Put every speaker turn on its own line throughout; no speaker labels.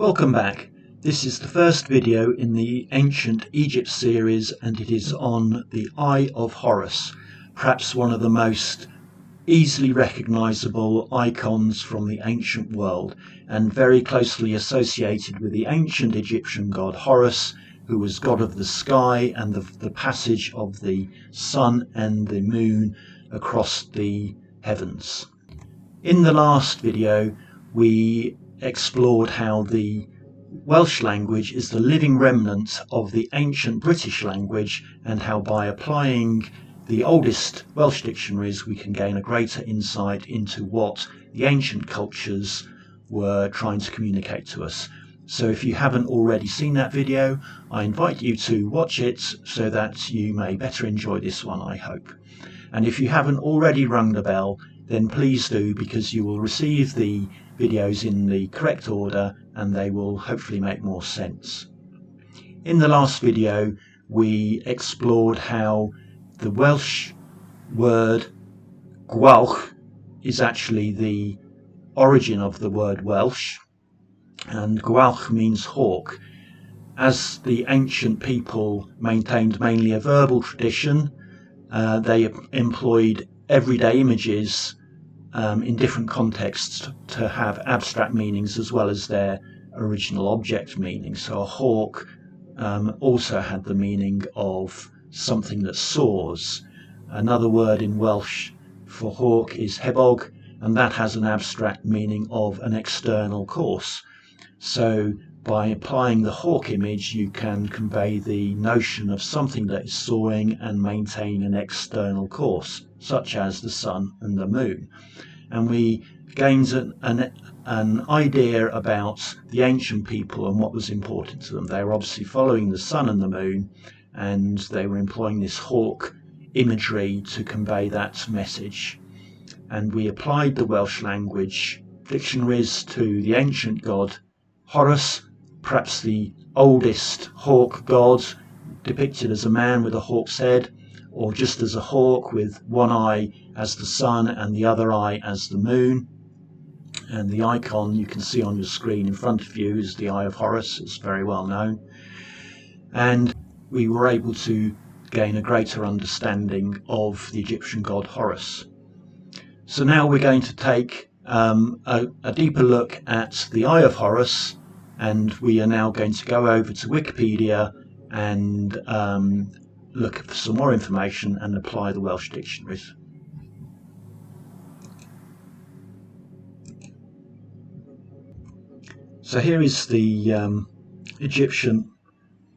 Welcome back. This is the first video in the Ancient Egypt series, and it is on the Eye of Horus, perhaps one of the most easily recognizable icons from the ancient world, and very closely associated with the ancient Egyptian god Horus, who was god of the sky and the passage of the sun and the moon across the heavens. In the last video we explored how the Welsh language is the living remnant of the ancient British language, and how by applying the oldest Welsh dictionaries we can gain a greater insight into what the ancient cultures were trying to communicate to us. So if you haven't already seen that video, I invite you to watch it so that you may better enjoy this one, I hope. And if you haven't already rung the bell, then please do, because you will receive the videos in the correct order and they will hopefully make more sense. In the last video we explored how the Welsh word gwalch is actually the origin of the word Welsh, and gwalch means hawk. As the ancient people maintained mainly a verbal tradition, they employed everyday images in different contexts to have abstract meanings as well as their original object meaning. So a hawk also had the meaning of something that soars. Another word in Welsh for hawk is hebog, and that has an abstract meaning of an external course. So by applying the hawk image you can convey the notion of something that is soaring and maintaining an external course, such as the sun and the moon. And we gained an idea about the ancient people and what was important to them. They were obviously following the sun and the moon, and they were employing this hawk imagery to convey that message. And we applied the Welsh language dictionaries to the ancient god Horus, perhaps the oldest hawk god, depicted as a man with a hawk's head, or just as a hawk with one eye as the sun and the other eye as the moon. And the icon you can see on your screen in front of you is the Eye of Horus. It's very well known. And we were able to gain a greater understanding of the Egyptian god Horus. So now we're going to take a deeper look at the Eye of Horus, and we are now going to go over to Wikipedia and look for some more information and apply the Welsh dictionaries. So here is the Egyptian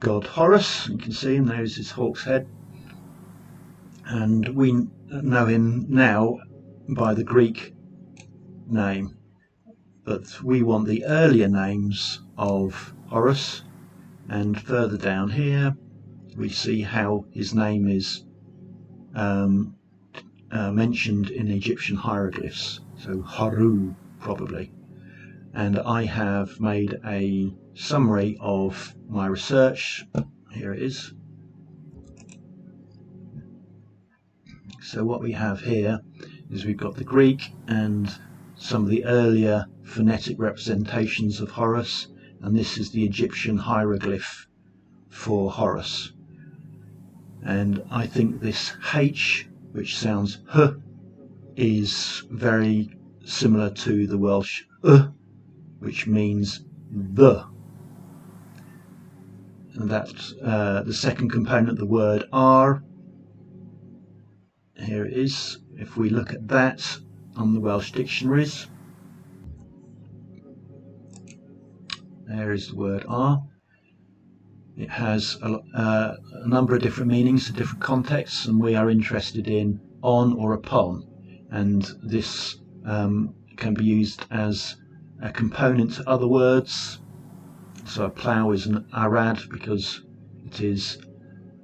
god Horus. You can see him, there's his hawk's head, and we know him now by the Greek name, but we want the earlier names of Horus, and further down here we see how his name is mentioned in Egyptian hieroglyphs, so Haru probably. And I have made a summary of my research. Here it is. So what we have here is we've got the Greek and some of the earlier phonetic representations of Horus, and this is the Egyptian hieroglyph for Horus. And I think this H, which sounds H, is very similar to the Welsh which means the. And that's the second component of the word R. Here it is. If we look at that on the Welsh dictionaries, there is the word R. It has a number of different meanings in different contexts, and we are interested in on or upon, and this can be used as a component to other words. So a plough is an arad because it is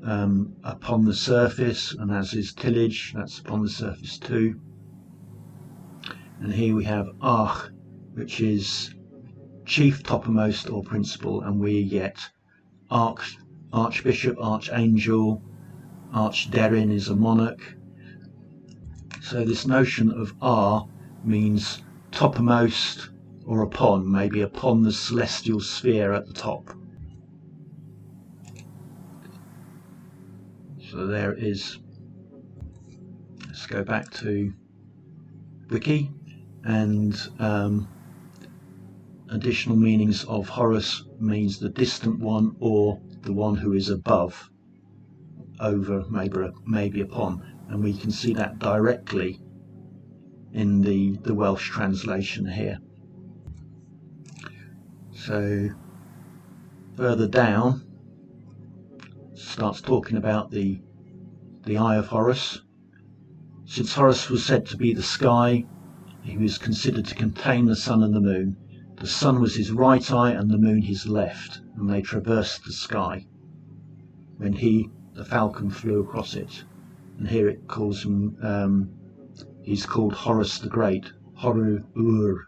upon the surface, and as is tillage, that's upon the surface too. And here we have arch, which is chief, toppermost or principal, and we get archbishop, archangel, archderin is a monarch. So this notion of R means toppermost or upon, maybe upon the celestial sphere at the top. So there it is. Let's go back to Wiki, and additional meanings of Horus means the distant one, or the one who is above, over, maybe upon, and we can see that directly in the Welsh translation here. So further down starts talking about the eye of Horus. Since Horus was said to be the sky, he was considered to contain the sun and the moon. The sun was his right eye and the moon his left, and they traversed the sky when the falcon, flew across it. And here it calls him, he's called Horus the Great, Horu-Ur.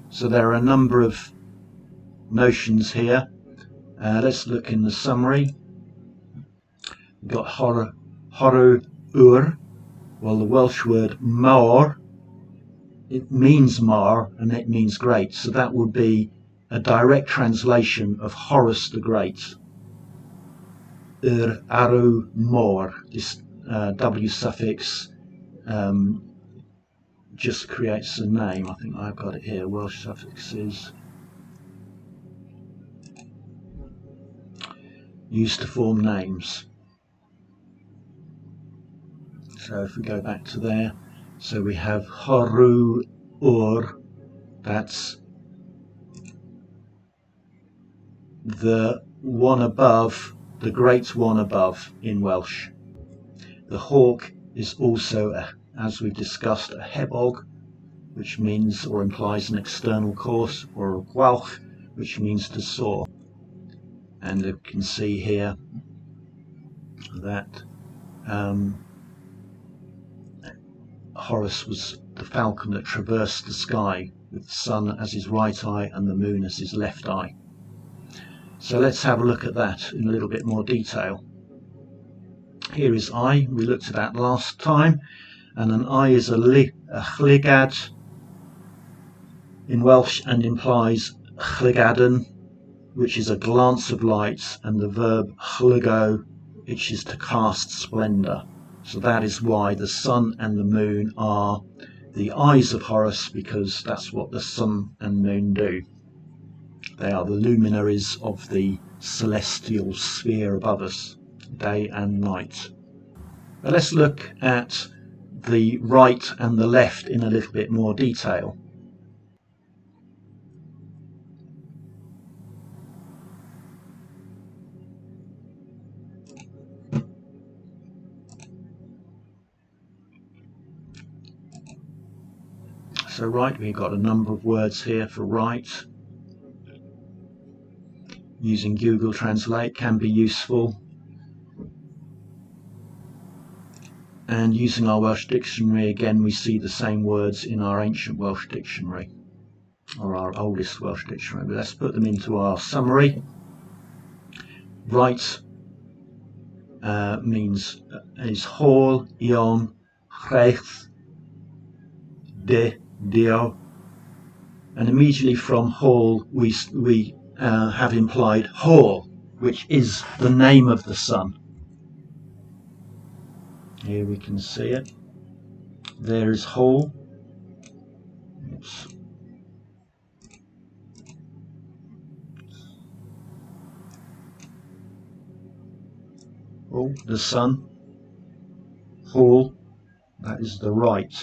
So there are a number of notions here. Let's look in the summary. We've got Horu-Ur. Well, the Welsh word Mawr, it means Mar and it means great, so that would be a direct translation of Horus the Great. Arw Mawr, this W suffix just creates a name. I think I've got it here. Welsh suffixes used to form names. So if we go back to there, so we have Horu-Ur, that's the one above, the great one above in Welsh. The hawk is also, as we've discussed, a hebog, which means or implies an external course, or a gwalch, which means to soar. And you can see here that Horus was the falcon that traversed the sky, with the sun as his right eye and the moon as his left eye. So let's have a look at that in a little bit more detail. Here is eye, we looked at that last time, and an eye is a llygad in Welsh and implies llygada'n, which is a glance of light, and the verb llygio, which is to cast splendour. So that is why the sun and the moon are the eyes of Horus, because that's what the sun and moon do. They are the luminaries of the celestial sphere above us, day and night. But let's look at the right and the left in a little bit more detail. So right, we've got a number of words here for right. Using Google Translate can be useful. And using our Welsh dictionary, again, we see the same words in our ancient Welsh dictionary, or our oldest Welsh dictionary. But let's put them into our summary. Right is hall, ion, chreich, de, dio, and immediately from hall we have implied hall, which is the name of the sun. Here we can see it. There is hall. Oops. Oh, the sun. Hall, that is the right.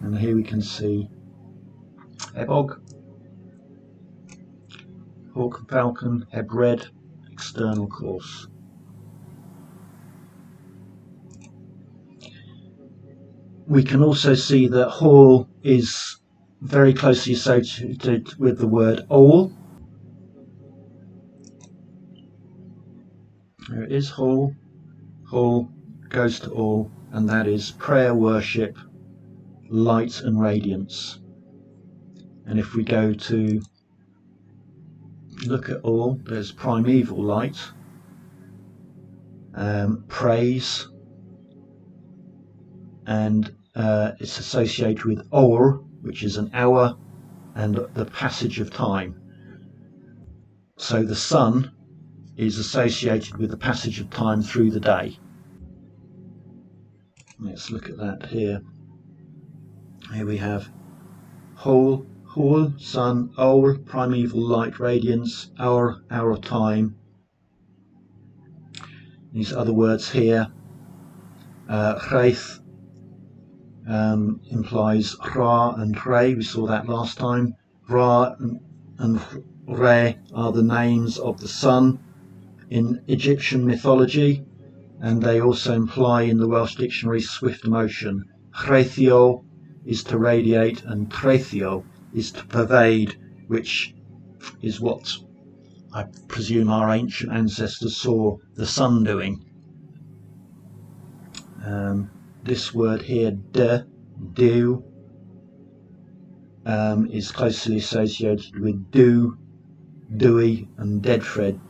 And here we can see hebog, hawk and falcon, hebred, external course. We can also see that hall is very closely associated with the word all. There it is, hall. Hall goes to all, and that is prayer, worship, light and radiance. And if we go to look at all, there's primeval light, praise, and it's associated with Or, which is an hour, and the passage of time. So the sun is associated with the passage of time through the day. Let's look at that here. Here we have whole, sun, Ol, primeval light radiance, hour of time. These other words here, Reith implies Ra and Re, we saw that last time. Ra and Re are the names of the sun in Egyptian mythology, and they also imply in the Welsh dictionary swift motion. Chreithio is to radiate, and treithio is to pervade, which is what I presume our ancient ancestors saw the sun doing. This word here, do, is closely associated with dew, dewy, and deadfrid,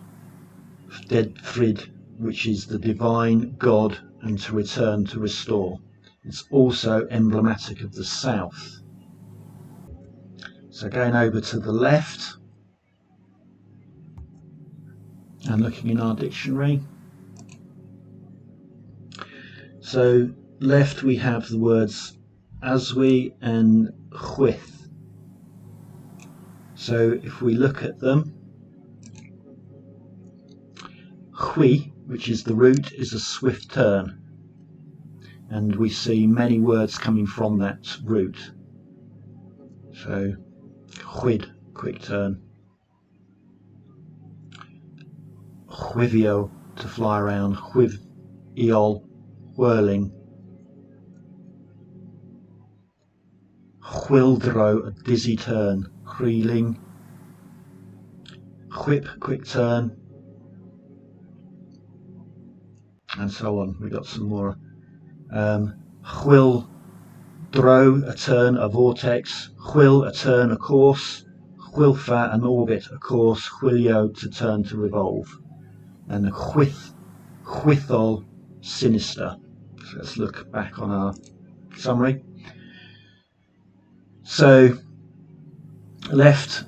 which is the divine God and to return to restore. It's also emblematic of the south. So going over to the left and looking in our dictionary. So left we have the words Aswi and Chwith. So if we look at them, Chwi, which is the root, is a swift turn, and we see many words coming from that root. So chwid, quick turn. Chwivio, to fly around. Chwiviol, whirling. Chwildro, a dizzy turn. Chreeling. Chwip, quick turn. And so on. We got some more. Chwildro, a turn, a vortex. Chwil, a turn, a course. Chwilfa, an orbit, a course. Chwilio, to turn, to revolve. And chwithol, sinister. So let's look back on our summary. So left,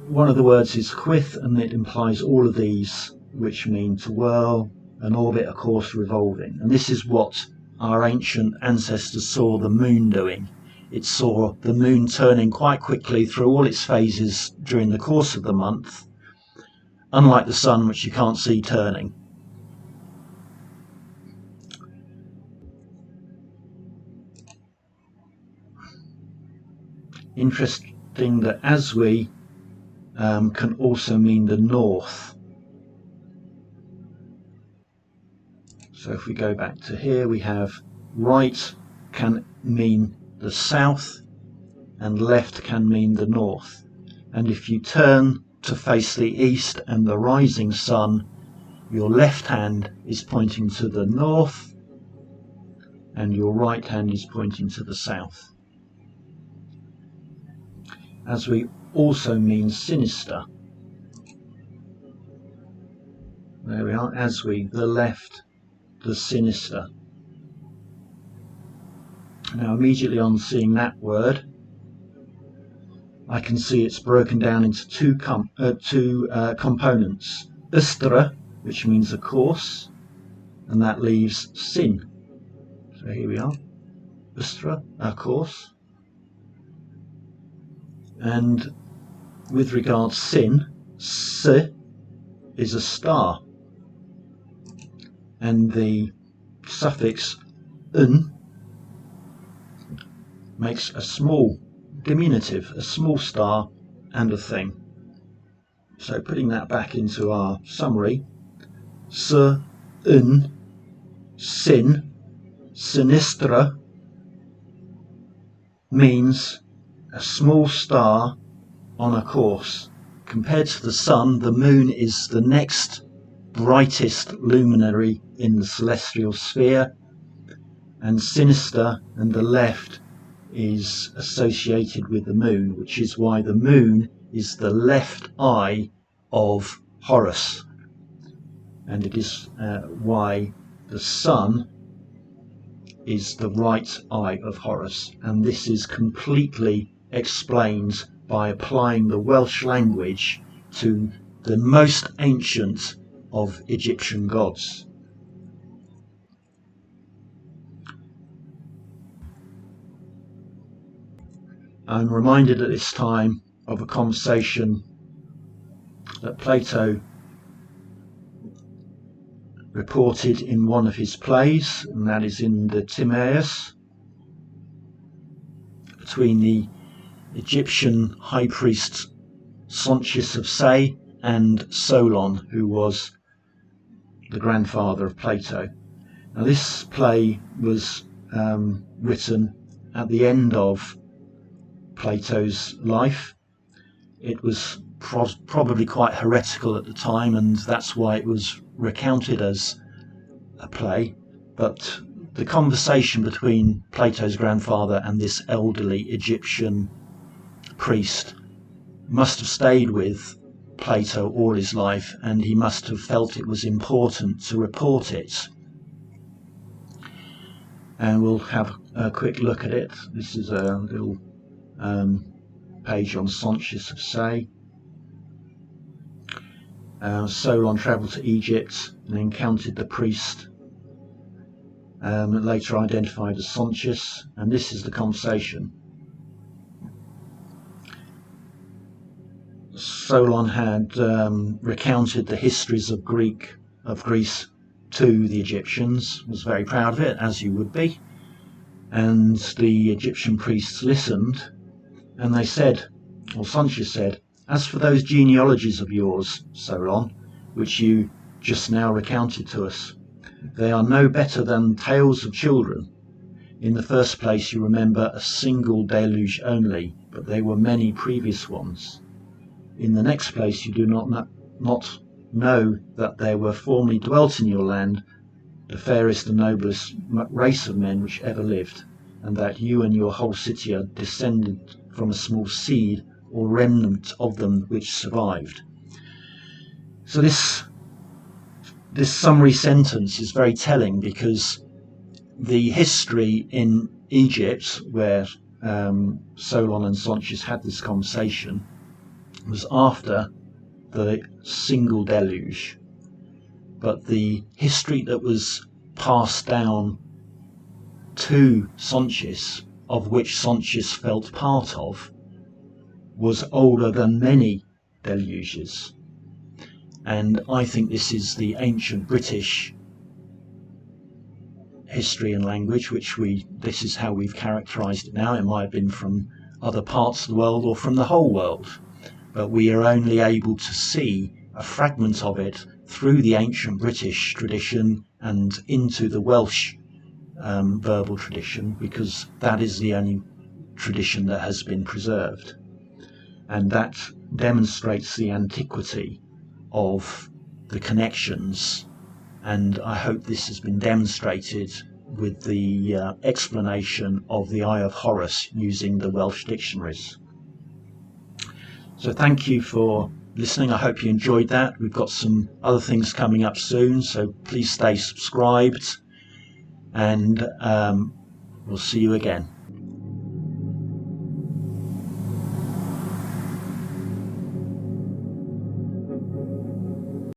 one of the words is chwith, and it implies all of these, which mean to whirl, an orbit, a course, revolving. And this is what our ancient ancestors saw the moon doing. It saw the moon turning quite quickly through all its phases during the course of the month, unlike the sun, which you can't see turning. Interesting that Aswi can also mean the north. So if we go back to here, we have right can mean the south and left can mean the north. And if you turn to face the east and the rising sun, your left hand is pointing to the north and your right hand is pointing to the south. Aswi also means sinister. There we are, Aswi, the left, the sinister. Now immediately on seeing that word, I can see it's broken down into two components. Ustra, which means a course, and that leaves sin. So here we are, Ustra, a course. And with regards sin, S is a star, and the suffix un makes a small diminutive, a small star and a thing. So putting that back into our summary, S, un, sin, sinistra means a small star on a course. Compared to the sun, the moon is the next brightest luminary in the celestial sphere, and sinister and the left is associated with the moon, which is why the moon is the left eye of Horus, and it is why the sun is the right eye of Horus, and this is completely explained by applying the Welsh language to the most ancient of Egyptian gods. I'm reminded at this time of a conversation that Plato reported in one of his plays, and that is in the Timaeus, between the Egyptian high priest Sontius of Say and Solon, who was the grandfather of Plato. Now, this play was written at the end of Plato's life. It was probably quite heretical at the time, and that's why it was recounted as a play. But the conversation between Plato's grandfather and this elderly Egyptian priest must have stayed with Plato all his life, and he must have felt it was important to report it. And we'll have a quick look at it. This is a little page on Sontius of Say. Solon travelled to Egypt and encountered the priest, later identified as Sontius, and this is the conversation. Solon had recounted the histories of Greece to the Egyptians, was very proud of it, as you would be, and the Egyptian priests listened, and they said, or Sontius said, "As for those genealogies of yours, Solon, which you just now recounted to us, they are no better than tales of children. In the first place, you remember a single deluge only, but there were many previous ones. In the next place, you do not know that there were formerly dwelt in your land the fairest and noblest race of men which ever lived, and that you and your whole city are descended from a small seed or remnant of them which survived." So this summary sentence is very telling, because the history in Egypt, where Solon and Sontius had this conversation, was after the single deluge. But the history that was passed down to Sontius, of which Sontius felt part of, was older than many deluges. And I think this is the ancient British history and language, this is how we've characterized it now. It might have been from other parts of the world or from the whole world, but we are only able to see a fragment of it through the ancient British tradition and into the Welsh verbal tradition, because that is the only tradition that has been preserved, and that demonstrates the antiquity of the connections. And I hope this has been demonstrated with the explanation of the Eye of Horus using the Welsh dictionaries. So thank you for listening. I hope you enjoyed that. We've got some other things coming up soon, so please stay subscribed, and we'll see you again.